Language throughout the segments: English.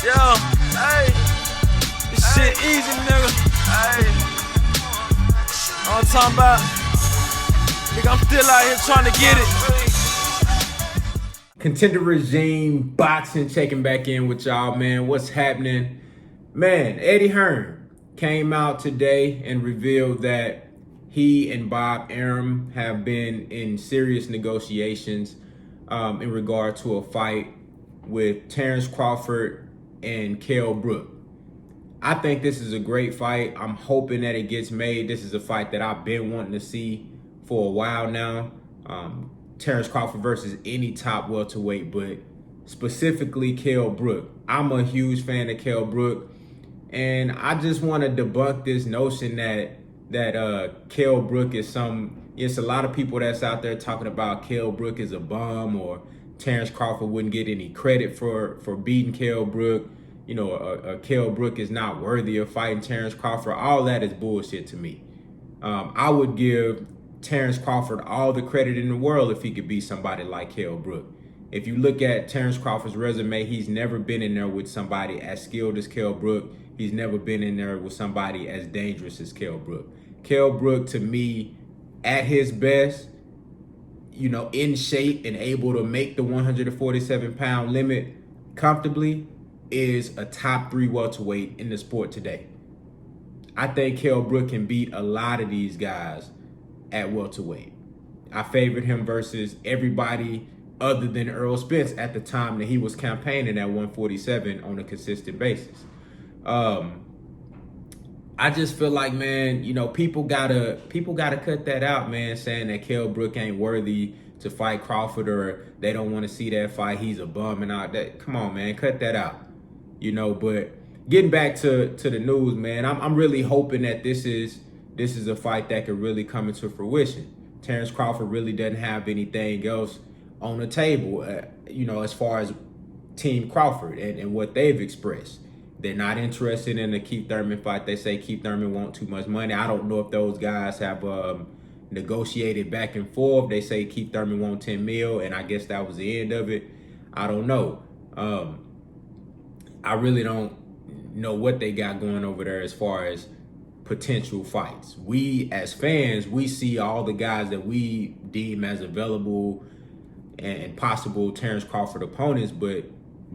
Yo, hey, this shit easy, nigga. Hey, all I'm talking about, nigga, I'm still out here trying to get it. Contender Regime Boxing checking back in with y'all, man. What's happening? Man, Eddie Hearn came out today and revealed that he and Bob Arum have been in serious negotiations in regard to a fight with Terence Crawford and Brook. I think this is a great fight. I'm hoping that it gets made. This is a fight that I've been wanting to see for a while now. Terence Crawford versus any top welterweight, but specifically Brook. I'm a huge fan of Brook, and I just want to debunk this notion that Brook is it's a lot of people that's out there talking about Brook is a bum, or Terence Crawford wouldn't get any credit for beating Brook. You know, Brook is not worthy of fighting Terence Crawford. All that is bullshit to me. I would give Terence Crawford all the credit in the world if he could beat somebody like Brook. If you look at Terence Crawford's resume, he's never been in there with somebody as skilled as Brook. He's never been in there with somebody as dangerous as Brook. Brook, to me, at his best, you know, in shape and able to make the 147-pound limit comfortably, is a top 3 welterweight in the sport today. I think Brook can beat a lot of these guys at welterweight. I favored him versus everybody other than Errol Spence at the time that he was campaigning at 147 on a consistent basis. I just feel like, man, you know, people gotta cut that out, man, saying that Brook ain't worthy to fight Crawford, or they don't want to see that fight, he's a bum and all that. Come on, man, cut that out. You know, but getting back to the news, man, I'm really hoping that this is a fight that could really come into fruition. Terence Crawford really doesn't have anything else on the table, you know, as far as Team Crawford and what they've expressed. They're not interested in the Keith Thurman fight. They say Keith Thurman wants too much money. I don't know if those guys have negotiated back and forth. They say Keith Thurman wants 10 mil, and I guess that was the end of it. I don't know. I really don't know what they got going over there as far as potential fights. We, as fans, we see all the guys that we deem as available and possible Terence Crawford opponents, but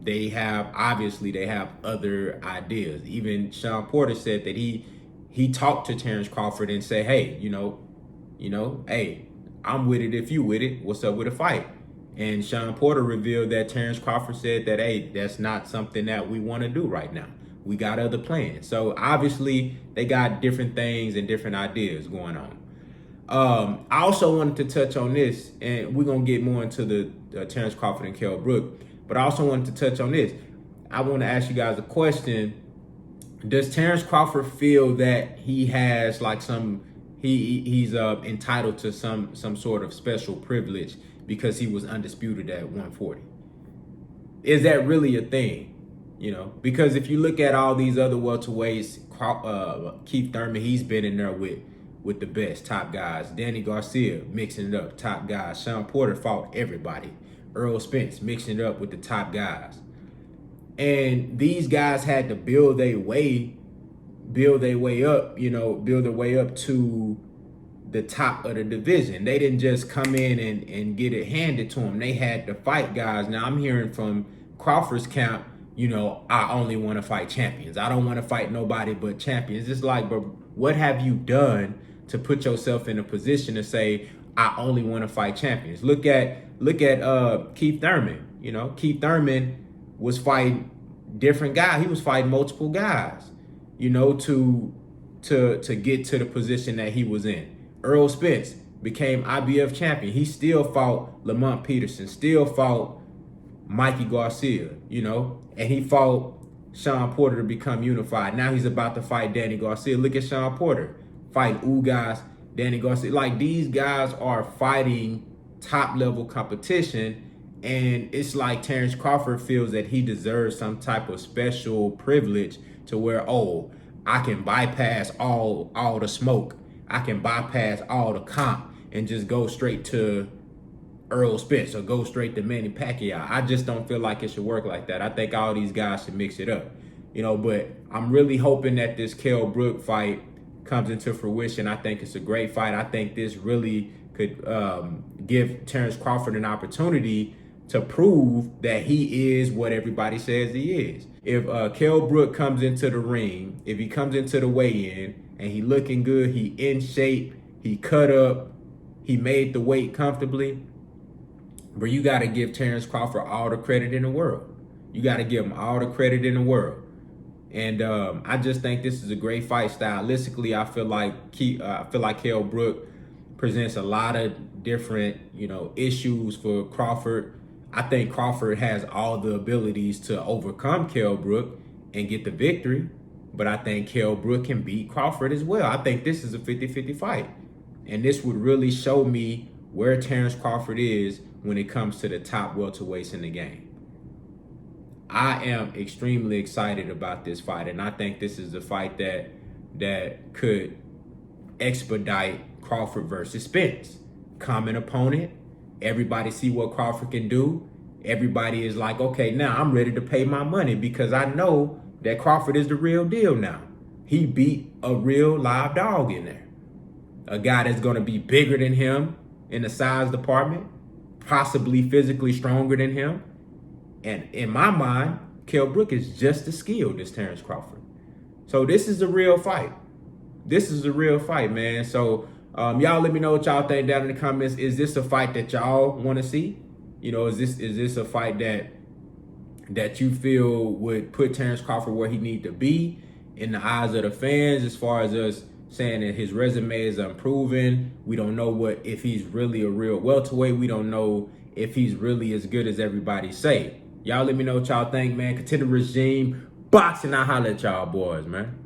they have other ideas. Even Sean Porter said that he talked to Terence Crawford and said, hey, you know, hey, I'm with it if you with it. What's up with a fight? And Sean Porter revealed that Terence Crawford said that, hey, that's not something that we want to do right now. We got other plans. So obviously they got different things and different ideas going on. I also wanted to touch on this, and we're going to get more into the Terence Crawford and Brook. But I also wanted to touch on this. I want to ask you guys a question. Does Terence Crawford feel that he has like he's entitled to some sort of special privilege because he was undisputed at 140? Is that really a thing? You know, because if you look at all these other welterweights, Keith Thurman, he's been in there with the best top guys. Danny Garcia mixing it up, top guys. Sean Porter fought everybody. Errol Spence mixing it up with the top guys. And these guys had to build their way up, you know, build their way up to the top of the division. They didn't just come in and get it handed to them. They had to fight guys. Now, I'm hearing from Crawford's camp, you know, I only want to fight champions. I don't want to fight nobody but champions. It's like, but what have you done to put yourself in a position to say, I only want to fight champions? Look at Keith Thurman. You know, Keith Thurman was fighting different guys. He was fighting multiple guys, you know, to get to the position that he was in. Errol Spence became IBF champion. He still fought Lamont Peterson, still fought Mikey Garcia, you know, and he fought Sean Porter to become unified. Now he's about to fight Danny Garcia. Look at Sean Porter fight Ugas, Danny Garcia. Like, these guys are fighting top level competition, and it's like Terence Crawford feels that he deserves some type of special privilege to where, oh, I can bypass all the smoke. I can bypass all the comp and just go straight to Earl Spence or go straight to Manny Pacquiao. I just don't feel like it should work like that. I think all these guys should mix it up, but I'm really hoping that this Kell Brook fight comes into fruition. I think it's a great fight. I think this really could give Terence Crawford an opportunity to prove that he is what everybody says he is. If Kell Brook comes into the ring, if he comes into the weigh-in and he looking good, he in shape, he cut up, he made the weight comfortably, but you got to give Terence Crawford all the credit in the world. You got to give him all the credit in the world. And I just think this is a great fight. Stylistically, I feel like Kell Brook presents a lot of different, issues for Crawford. I think Crawford has all the abilities to overcome Kell Brook and get the victory, but I think Kell Brook can beat Crawford as well. I think this is a 50-50 fight, and this would really show me where Terence Crawford is when it comes to the top welterweights in the game. I am extremely excited about this fight, and I think this is a fight that could expedite Crawford versus Spence. Common opponent. Everybody see what Crawford can do. Everybody is like, okay, now I'm ready to pay my money because I know that Crawford is the real deal now. He beat a real live dog in there. A guy that's going to be bigger than him in the size department, possibly physically stronger than him. And in my mind, Kell Brook is just as skilled as Terence Crawford. So this is a real fight. This is a real fight, man. So y'all let me know what y'all think down in the comments. Is this a fight that y'all want to see? Is this a fight that you feel would put Terence Crawford where he need to be in the eyes of the fans, as far as us saying that his resume is unproven? We don't know if he's really a real welterweight. We don't know if he's really as good as everybody say. Y'all let me know what y'all think, man. Contender regime, boxing. I'll holler at y'all boys, man.